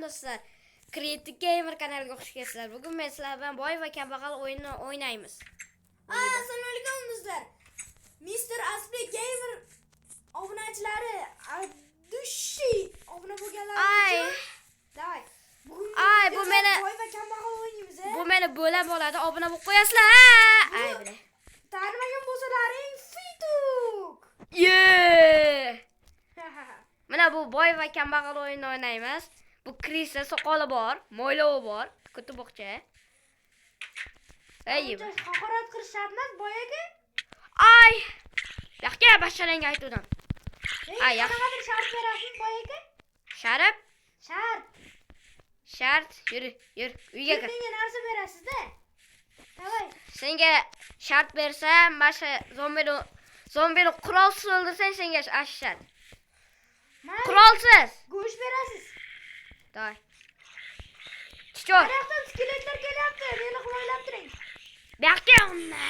Do'stlar, Creative Gamer kanaliga xush kelibsizlar. Bugun men sizlar bilan boy va kambag'al o'yinini o'ynaymiz. Assalomu alaykum do'stlar. Mr. Asbek Gamer obunachilari dushi obuna bo'lganlar uchun davay. Bugun bu meni boy va kambag'al o'ynaymiz. Bu meni bo'lab oladi. Obuna bo'lib qo'yasizlar. Ay bile. Tanimagan bo'lsalaring fituk. Mana bu boy va kambag'al o'yinini o'ynaymiz. Bu Krisa soqoli bor, mo'ylovi bor, kutubokcha. Ey, haqorat qilish shart emas boyaga. Ay! Yo'qga bashchalanga aytdim. Ay, qanaqa shart berasiz boyaga? Sharif? Shart. Yur, uyga kir. Menga narsa berasiz-da. Davay. Senga shart bersam, mana zombini qurolsiz o'ldirsang senga ashshat. Qurolsiz. Go'sht berasiz. Davay. Chichor. Qayoqdan skeletlar kelyapti? Meni himoyalab turing. Bu yoqqa unna.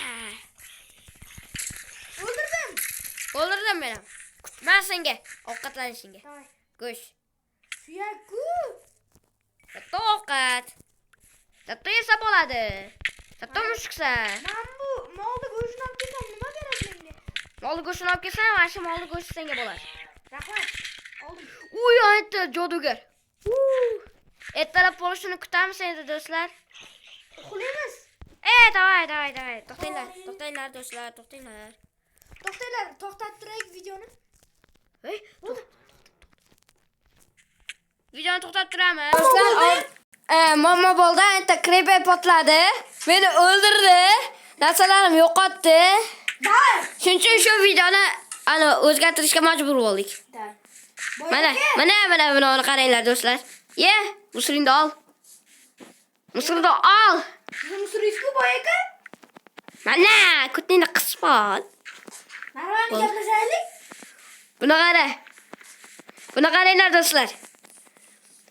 O'ldirdim meni. Kutma senga ovqatlanishingga. Davay. Go'sht. Suyak-ku. Katta ovqat. Katta yesa bo'ladi. Katta mushuksan. Men bu molni go'shtini olib kelsam nima berasiz menga? Molni go'shtini olib kelsam, mana shu molni go'shti senga bo'ladi. Rahmat. Oldim. Uy, aytdi jodugar. Ertalab bo'lishini kutamiz endi do'stlar. Uxlaymiz. Davay. To'xtanglar do'stlar, to'xtanglar. To'xtatib turaylik videoni. Videoni to'xtatib turamiz. Do'stlar, mamma bo'ldi, endi creeper potladi. Meni o'ldirdi. Narsalarim yo'qotdi. Shuning uchun shu videoni o'zgartirishga majbur bo'ldik. Mana buni qaranglar do'stlar. Musuringni ol. Musuringni ol. Musuringizku boyaga? Mana, kutningni qisib ol. Narvani gaplashaylik. Buni qaranglar do'stlar.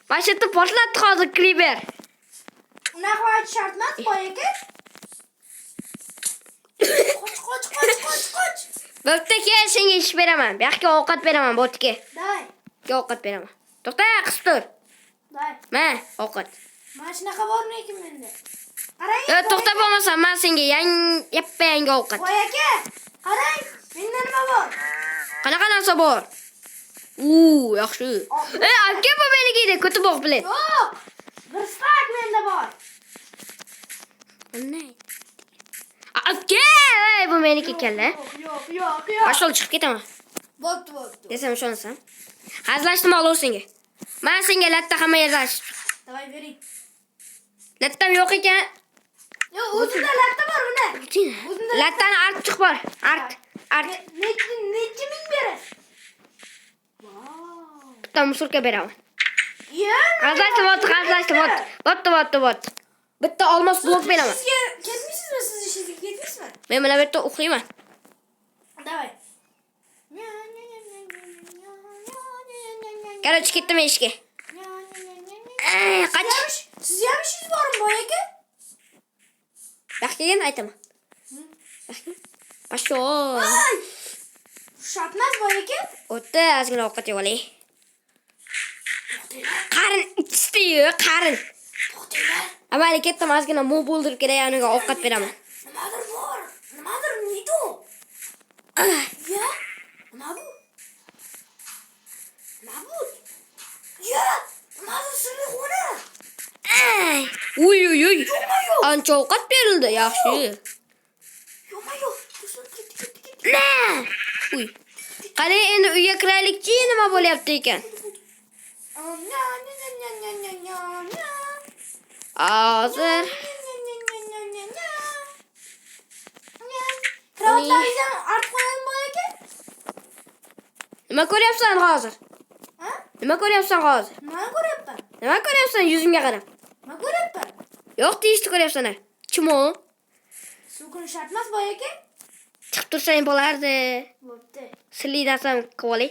Mana shu yerda portlatdi hozir creeper. Unaqa aytish shart emas boyaga. Qoch. Bo'pti, kel, senga ish beraman. Bu yoqqa ovqat beraman, bo'tga. Davay. Ovqat beraman. To'xta, qisib tur. Davay. Mana ovqat. Mana shunaqa bormi ekan menda? Qarang. To'xta bo'lmasa, men senga yangi ovqat. Boyaga, qarang. Menda nima bor? Qanaqa narsa bor? Yaxshi. Aka bu meniki, kutubok bilan. Yo'q. Bir stak menda bor. Nima? Aka, bu meniki kalla. Yo'q. Boshqa chiqib ketaman. Bo'pti. Desam ishonsam. Hazlashdim olur senga. Men senga latta hamma yerda. Davay bering. Lattam yo'q ekan. Yo'q, o'zimda latta bor buni. Lattani artib chiq bor. Art. Necha ming berasiz? Bitta musulka beraman. Hazlashdim. Bo'pti. Bitta olmos blok beraman. Sizga ketmaysizmi? Siz ishingizga ketmaysizmi? Men mana bu yerda uxlayman. Davay. Qaror ketdim ishga. Qach. Siz ham ishingiz bormi boyaga? Yaxshi kelgan aytaman. Basho. Shart emas boyaga. O'tda ozgina ovqat yeb olay. Qarin ichdi-yu, qarin. To'xtanglar. Avvali ketdim, ozgina mo'b o'ldirib kelay, aniga ovqat beraman. Nimadir bor. Nimadir neydi u? Ya, nima bu? Ya, nimadir sirli xona. Uy. Ancha ovqat berildi, yaxshi. Yo'q. Ketdi. Uy. Qani endi uyga kiraylikchi, nima bo'lyapti ekan? Hozir Kravatlaringizdan artib qo'yadimi boyaga? nima ko'ryapsan hozir? Nima ko'ryapsan hozir? Nima ko'ryapman? Nima ko'ryapsan yuzimga qarab? Nima ko'ryapman? Yo'q, deyishni ko'ryapsan. Chimo? Sukun shart emas boyaga? Chiqib tursang bo'lardi. Bo'pti. Silli narsam qilib olay.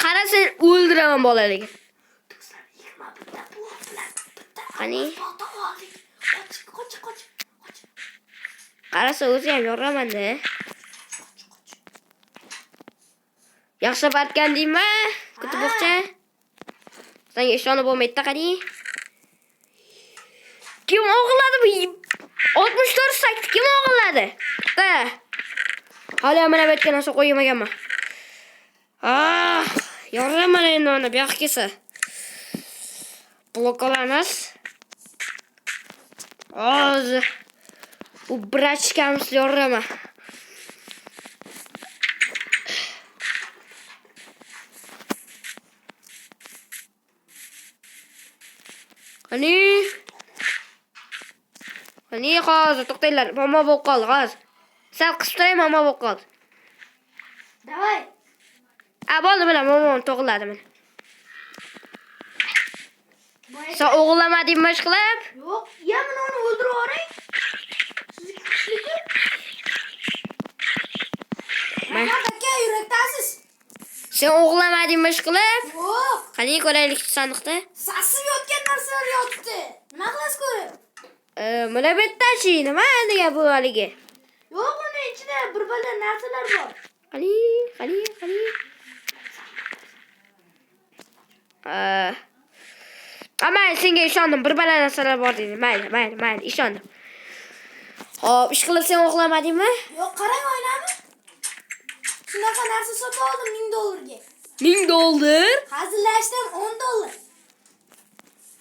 Qara, sen o'ldiraman bolaligim. Do'stlar, 21 ta blok bilan bitta. Qani? Qoch. Qarasa o'zi ham yoraman-da. Yaxshi barkan deyman, kutubokcha. Senga ishonib bo'lmaydi qani. Kim o'g'irladi bu? 64 sakni kim o'g'irladi? Da. Hali mana bu yerga narsa qo'ymaganman. Yoraman endi uni bu yoqqa kelsa. Blok olamiz. Hozir bu brachkamiz yoraman. Qani hozir to'xtanglar. Mama bo'lib qoldi hozir. Sal qisib turay, mama bo'lib qoldi. Davay. Bo'ldi bilan mamam to'g'riladi mana. Sen o'g'irlamadingmi ish qilib? Yo'q, men uni o'ldirib yuboray. Siz kuchliki. Mana aka yurakdasiz. Sen o'g'irlamadingmi ish qilib? Yo'q. Qani ko'raylik sandiqda. Sasib yotgan narsalar yotibdi. Nima qilasiz ko'rib? Mana bu yerdachi nima degan bu haligi? Yo'q, uni ichida bir bala narsalar bor. Qani. Ama senga ishondim, bir bala narsalar bor dedi. Mayli, ishondim. Hop, ish qilib sen o'g'irlamadingmi? Yo'q, qarang oynami. Shunaqa narsa sotib oldim $1000 ga. $1000? Hazillashdim $10.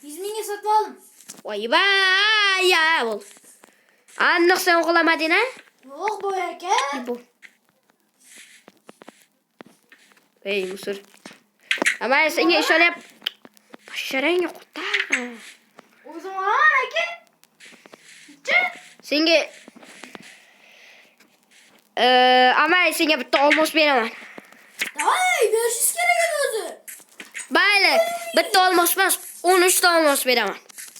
100 mingga sotib oldim. Voy ya bo'l. Aniq sen o'g'irlamading a? Yo'q, boy aka. Bu. Ey musur. Ama senga ishonib Sharangga qutta. O'zim olaman aka. Senga ama senga bitta olmos beraman. Davay, berishingiz kerak edi o'zi. Mayli, bitta olmos emas, 13 ta olmos beraman.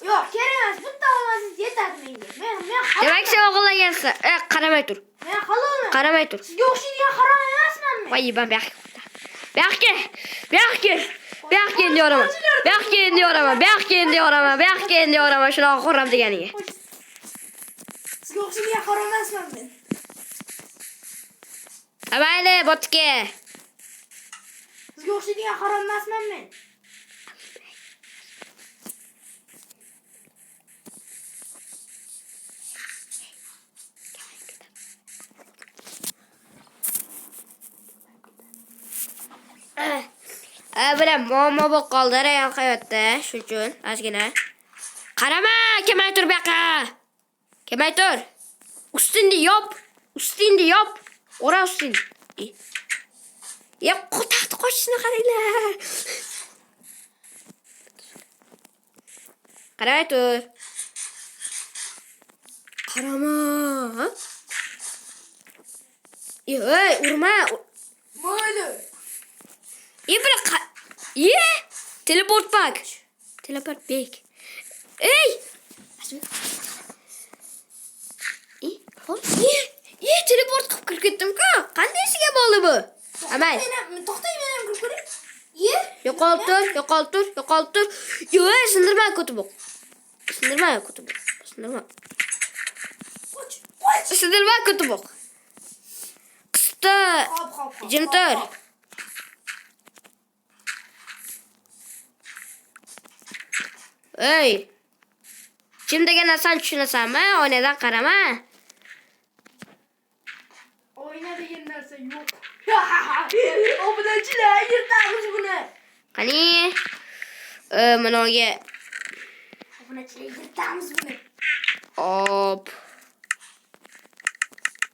Yo'q, kerak emas. Bitta olmasingiz yetadi menga. Men Demak sen o'g'irlagansan. Qaramay tur. Men halolman. Qaramay tur. Sizga o'xshaydigan harom emasman men. Voy, ben Berke diyorum. Şuna koram deganiga. Sizga o'xshaydigan harom emasman men. Mayli, botga. Sizga o'xshaydigan harom emasman men. Bilan muammo bo'lib qoldi real hayotda, shuning uchun ozgina. Qarama, kelmay tur bu yoqqa. Kelmay tur. Ustingni yop. Ora ustingni. Qo'taqni qochishni qaranglar. Qaramay tur. Qarama. Ey, urma. Mayli. Teleport bak. Ey! Teleport qilib kirib ketdim-ku. Qandaysiga bo'ldi bu? Amay. To'xtang, men ham kirib ko'ray. Yo'qoltir. Yo'q, sindirma ko'tiboq. Sindirma. Qista. Jim tur. Ey. Kim degan narsani tushunasanmi? Oynadan qarama. Oyna degan narsa yo'q. Obunachilar, yirtamiz buni. Qani? Manoga. Obunachilar, yirtamiz buni. Hop.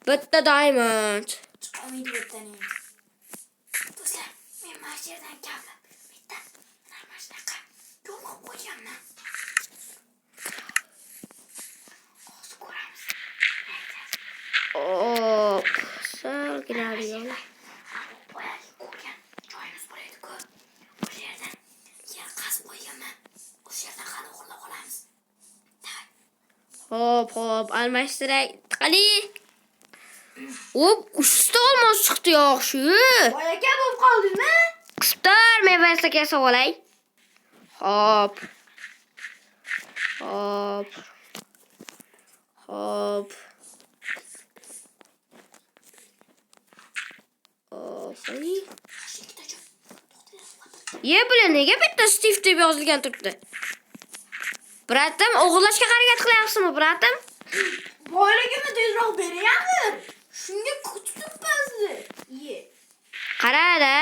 Bitta diamond. Chiqamaydi bittani. Do'stlar, men mana shu yerdan kavlab bitta mana shunaqa yo'l qo'yganman. Hozir ko'ramiz. Hop. Salgina yo'l. Boyagi ko'rgan joyimiz bor edi-ku. O'sha yerdan yer qazib qo'yganman. O'sha yerdan hali o'g'irlab olamiz. Hop, almashtiray. Qani? Hop, 3 ta olmos chiqdi yaxshi. Voy aka bo'lib qoldingmi? Qistar mevasi kelsa olay. Hop. Ye bular nega bitta Steve deb yozilgan turibdi? Bratim, o'g'irlashga harakat qilyapsizmi, bratim? Boyligimni tezroq beryapti. Shunga tutibmiz. Ye. Qara-da.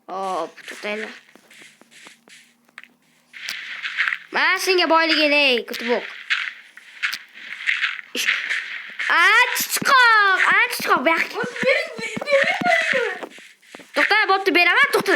Hop, tutaylar. Mana senga boyliging, ey, kutubok. Chiqoq, bu yoqqa. Bering. To'xta, bo'pti, beraman, to'xta.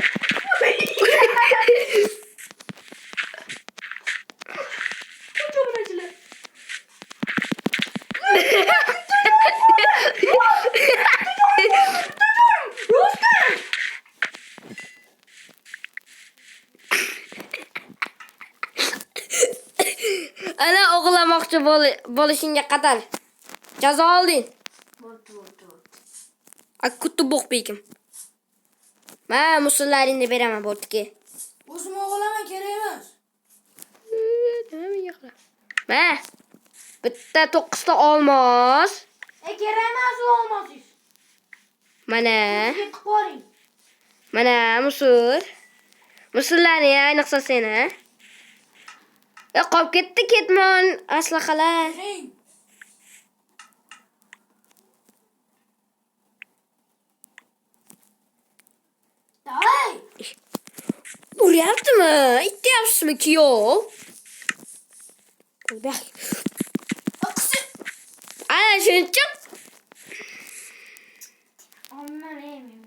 Ana o'g'lamoqchi bo'lishingga qadar jazo olding. Bo'pti. Kutubok bekim. Men musullaringni beraman, bo'ptiki. O'zim o'g'laman kerak emas. Ma. Bitta 9 ta olmos. Kerak emas u olmosingiz. Mana. Yetib qoling. Mana musul. Musullaring ayniqsa seni. Qolib ketdi ketmon aslaqalar. Bering. Davay. Uryaptimi? Ityapsizmi kuyov? Ana shuncha. Ondan emin.